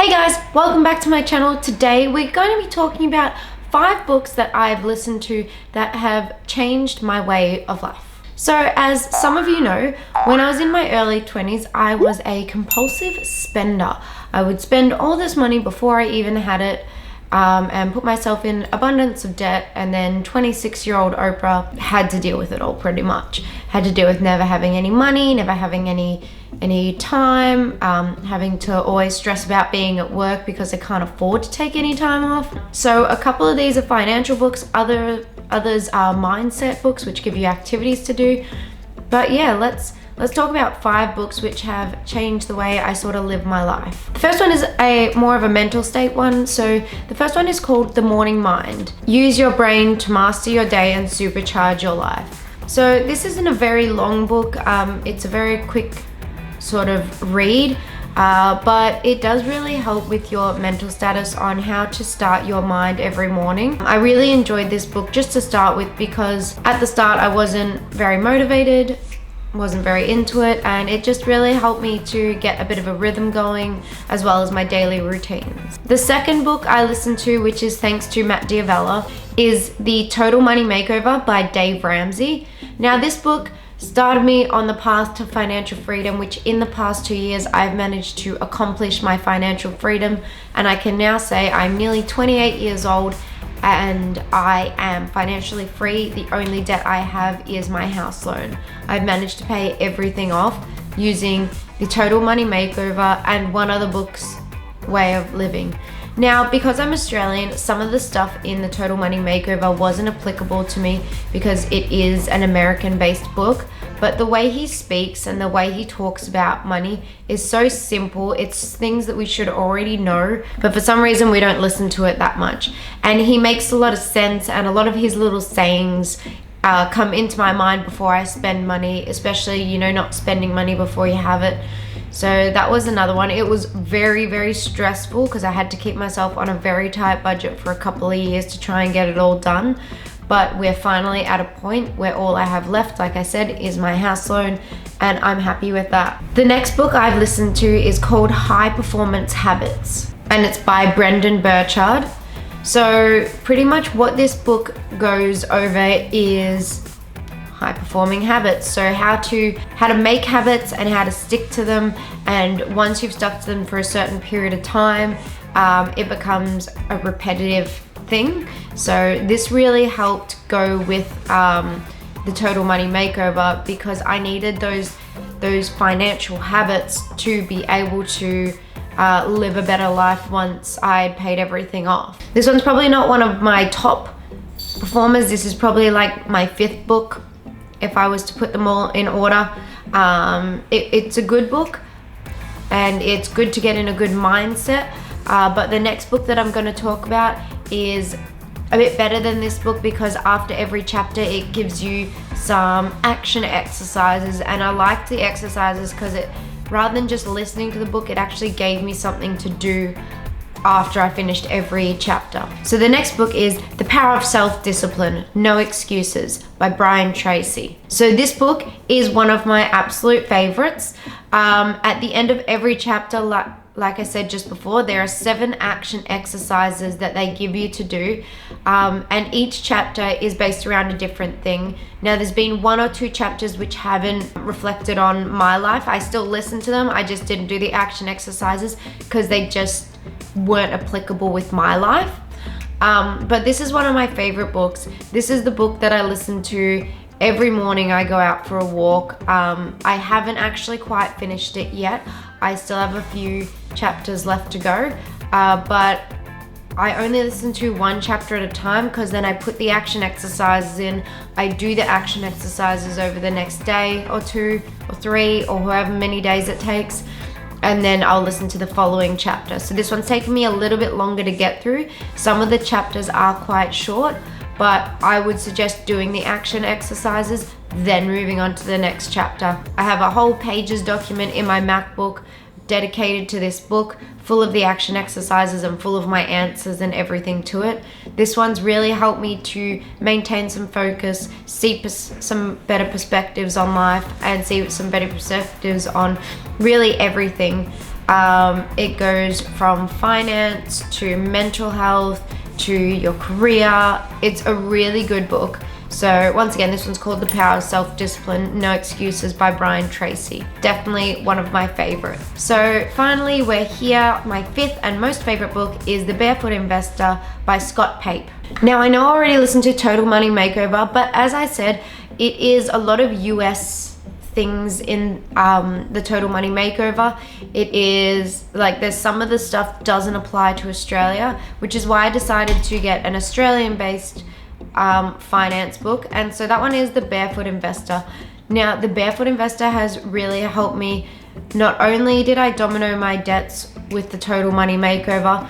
Hey guys, welcome back to my channel. Today we're going to be talking about 5 books that I've listened to that have changed my way of life. So as some of you know, when I was in my early 20s, I was a compulsive spender. I would spend all this money before I even had it and put myself in abundance of debt, and then 26-year-old Oprah had to deal with it all pretty much. Had to deal with never having any money, never having any time, having to always stress about being at work because I can't afford to take any time off. So a couple of these are financial books, others are mindset books which give you activities to do. But yeah, let's talk about 5 books which have changed the way I sort of live my life. The first one is more of a mental state one. So the first one is called The Morning Mind. Use your brain to master your day and supercharge your life. So this isn't a very long book. It's a very quick sort of read, but it does really help with your mental status on how to start your mind every morning. I really enjoyed this book just to start with because at the start I wasn't very motivated, wasn't very into it, and it just really helped me to get a bit of a rhythm going as well as my daily routines. The second book I listened to, which is thanks to Matt D'Avella, is The Total Money Makeover by Dave Ramsey. Now this book started me on the path to financial freedom, which in the past 2 years I've managed to accomplish my financial freedom, and I can now say I'm nearly 28 years old and I am financially free. The only debt I have is my house loan. I've managed to pay everything off using the Total Money Makeover and one other book's way of living. Now, because I'm Australian, some of the stuff in the Total Money Makeover wasn't applicable to me because it is an American-based book, but the way he speaks and the way he talks about money is so simple. It's things that we should already know, but for some reason we don't listen to it that much. And he makes a lot of sense, and a lot of his little sayings come into my mind before I spend money, especially, not spending money before you have it. So that was another one. It was very, very stressful because I had to keep myself on a very tight budget for a couple of years to try and get it all done. But we're finally at a point where all I have left, like I said, is my house loan, and I'm happy with that. The next book I've listened to is called HighPerformance Habits, and it's by Brendon Burchard. So pretty much what this book goes over is high-performing habits. So how to make habits and how to stick to them, and once you've stuck to them for a certain period of time, it becomes a repetitive thing. So this really helped go with the Total Money Makeover because I needed those financial habits to be able to live a better life once I'd paid everything off. This one's probably not one of my top performers. This is probably like my 5th book if I was to put them all in order. It's a good book and it's good to get in a good mindset, but the next book that I'm going to talk about is a bit better than this book because after every chapter it gives you some action exercises, and I liked the exercises because it, rather than just listening to the book, it actually gave me something to do after I finished every chapter. So the next book is The Power of Self-Discipline, No Excuses by Brian Tracy. So this book is one of my absolute favorites. At the end of every chapter, like I said just before, there are 7 action exercises that they give you to do, and each chapter is based around a different thing. Now there's been 1 or 2 chapters which haven't reflected on my life. I still listen to them, I just didn't do the action exercises because they just weren't applicable with my life. But this is one of my favorite books. This is the book that I listen to every morning I go out for a walk. I haven't actually quite finished it yet. I still have a few chapters left to go, but I only listen to 1 chapter at a time because then I put the action exercises in. I do the action exercises over the next day or 2 or 3 or however many days it takes, and then I'll listen to the following chapter. So this one's taken me a little bit longer to get through. Some of the chapters are quite short, but I would suggest doing the action exercises, then moving on to the next chapter. I have a whole pages document in my MacBook dedicated to this book, full of the action exercises and full of my answers and everything to it. This one's really helped me to maintain some focus, see some better perspectives on life, and see some better perspectives on really everything. It goes from finance to mental health to your career. It's a really good book. So once again, this one's called The Power of Self-Discipline, No Excuses by Brian Tracy. Definitely one of my favorites. So finally, we're here. My fifth and most favorite book is The Barefoot Investor by Scott Pape. Now, I know I already listened to Total Money Makeover, but as I said, it is a lot of US things in the Total Money Makeover. It is like there's some of the stuff doesn't apply to Australia, which is why I decided to get an Australian-based finance book, and so that one is The Barefoot Investor. Now, The Barefoot Investor has really helped me. Not only did I domino my debts with the Total Money Makeover,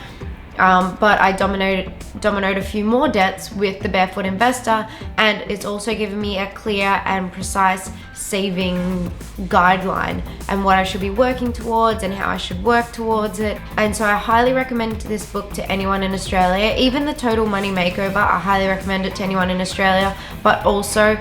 but I dominoed a few more debts with The Barefoot Investor, and it's also given me a clear and precise saving guideline and what I should be working towards and how I should work towards it. And so I highly recommend this book to anyone in Australia. Even the Total Money Makeover, I highly recommend it to anyone in Australia, but also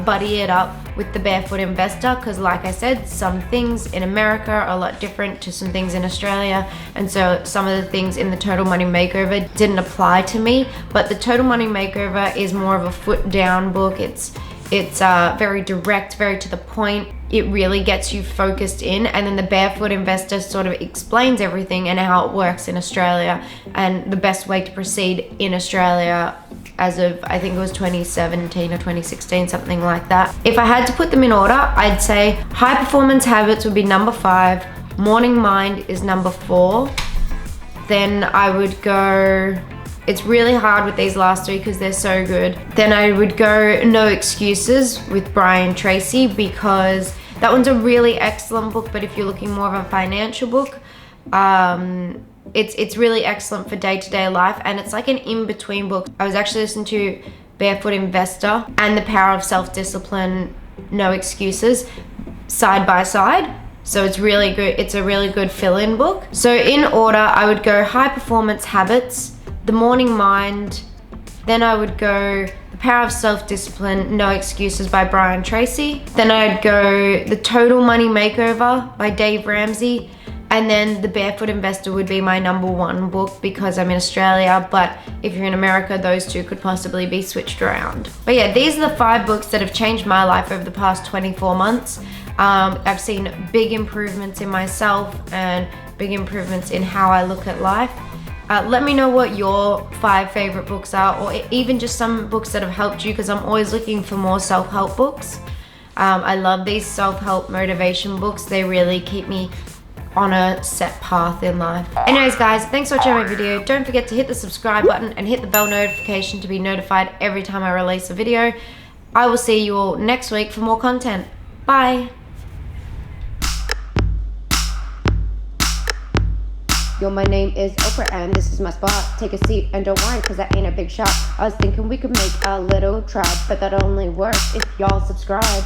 buddy it up with The Barefoot Investor, because like I said, some things in America are a lot different to some things in Australia, and so some of the things in the Total Money Makeover didn't apply to me. But the Total Money Makeover is more of a foot down book. It's very direct, very to the point. It really gets you focused in, and then the Barefoot Investor sort of explains everything and how it works in Australia and the best way to proceed in Australia as of, I think it was 2017 or 2016, something like that. If I had to put them in order, I'd say HighPerformance Habits would be number 5, Morning Mind is number 4, then I would go, it's really hard with these last 3 because they're so good. Then I would go No Excuses with Brian Tracy, because that one's a really excellent book, but if you're looking more of a financial book, it's really excellent for day-to-day life, and it's like an in-between book. I was actually listening to Barefoot Investor and The Power of Self-Discipline, No Excuses, side by side. So it's really good. It's a really good fill-in book. So in order, I would go HighPerformance Habits, The Morning Mind, then I would go The Power of Self-Discipline, No Excuses by Brian Tracy. Then I'd go The Total Money Makeover by Dave Ramsey. And then The Barefoot Investor would be my number 1 book because I'm in Australia, but if you're in America, those 2 could possibly be switched around. But yeah, these are the 5 books that have changed my life over the past 24 months. I've seen big improvements in myself and big improvements in how I look at life. Let me know what your 5 favorite books are, or even just some books that have helped you, because I'm always looking for more self-help books. I love these self-help motivation books. They really keep me on a set path in life. Anyways guys, thanks for watching my video. Don't forget to hit the subscribe button and hit the bell notification to be notified every time I release a video. I will see you all next week for more content. Bye. Yo, my name is Oprah and this is my spot. Take a seat and don't worry, cause that ain't a big shot. I was thinking we could make a little tribe, but that only works if y'all subscribe.